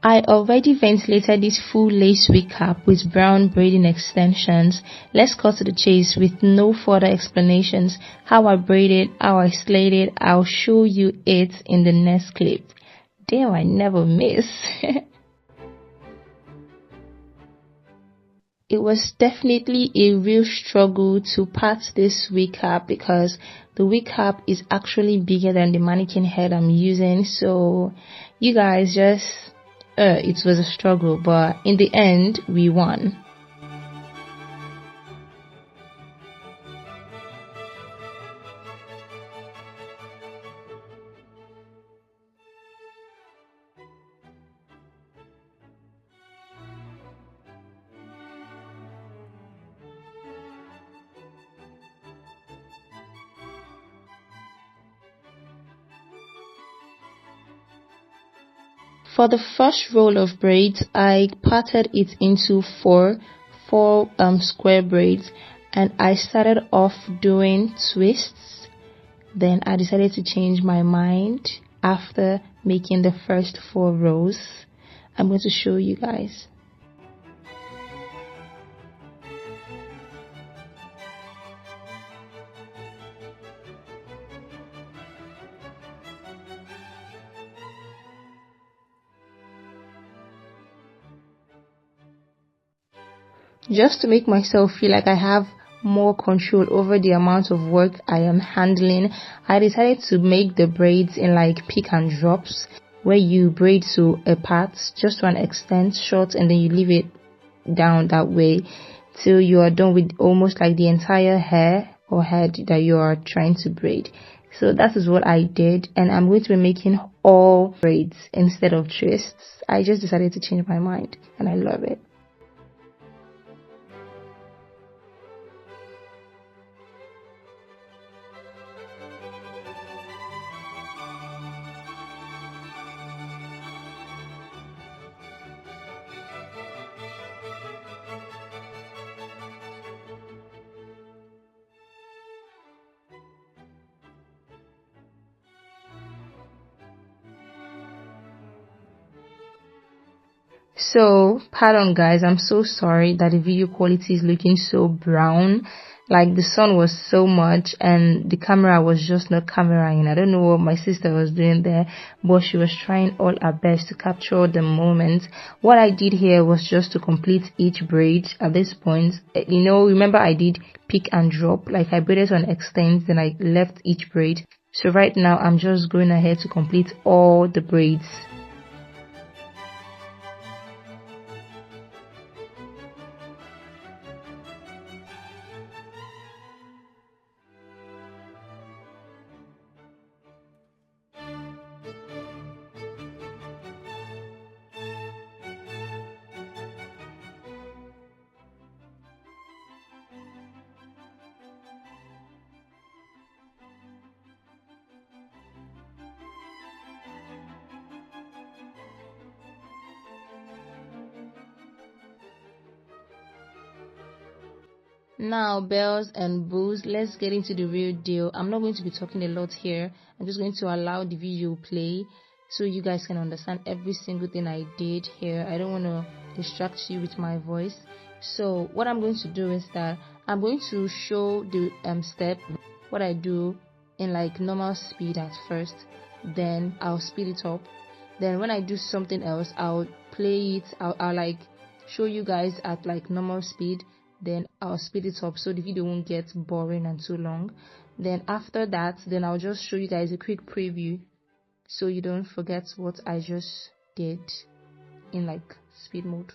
I already ventilated this full lace wig cap with brown braiding extensions. Let's cut to the chase with no further explanations. How I braided, how I slayed it, I'll show you it in the next clip. Damn, I never miss. It was definitely a real struggle to part this wig cap because the wig cap is actually bigger than the mannequin head I'm using. So you guys just, it was a struggle, but in the end, we won. For the first roll of braids, I parted it into four square braids, and I started off doing twists. Then I decided to change my mind after making the first 4 rows. I'm going to show you guys. Just to make myself feel like I have more control over the amount of work I am handling, I decided to make the braids in like pick and drops, where you braid to a part just to an extent short and then you leave it down that way till you are done with almost like the entire hair or head that you are trying to braid. So that is what I did, and I'm going to be making all braids instead of twists. I just decided to change my mind and I love it. So, pardon guys, I'm so sorry that the video quality is looking so brown. Like the sun was so much and the camera was just not cameraing. I don't know what my sister was doing there, but she was trying all her best to capture the moment. What I did here was just to complete each braid at this point. You know, remember I did pick and drop, like I braided on extends, then I left each braid. So right now I'm just going ahead to complete all the braids. Now, bells and bows, let's get into the real deal. I'm not going to be talking a lot here. I'm just going to allow the video play so you guys can understand every single thing I did here. I don't want to distract you with my voice. So what I'm going to do is that I'm going to show the step, what I do in like normal speed at first. Then I'll speed it up. Then when I do something else, I'll play it. I'll like show you guys at like normal speed. Then I'll speed it up so the video won't get boring and too long. Then after that, then I'll just show you guys a quick preview so you don't forget what I just did in like speed mode.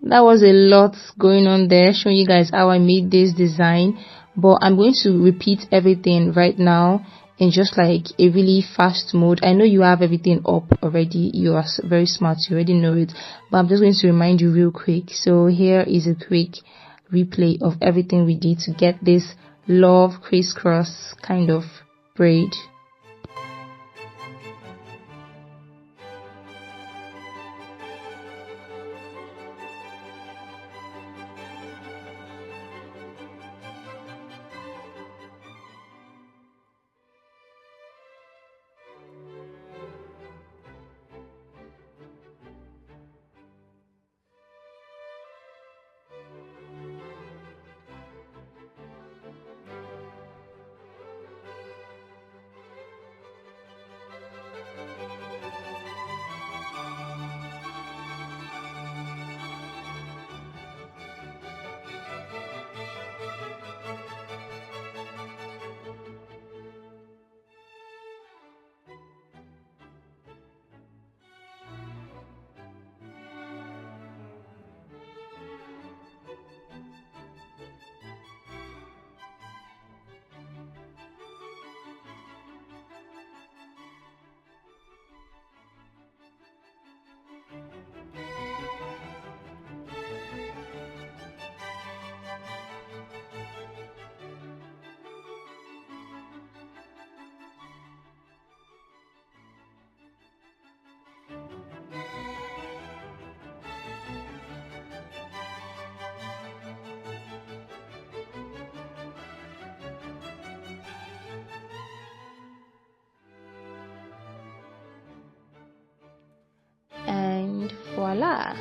That was a lot going on there, showing you guys how I made this design, but I'm going to repeat everything right now in just like a really fast mode. I know you have everything up already, you are very smart, you already know it, but I'm just going to remind you real quick. So here is a quick replay of everything we did to get this love crisscross kind of braid. And voila,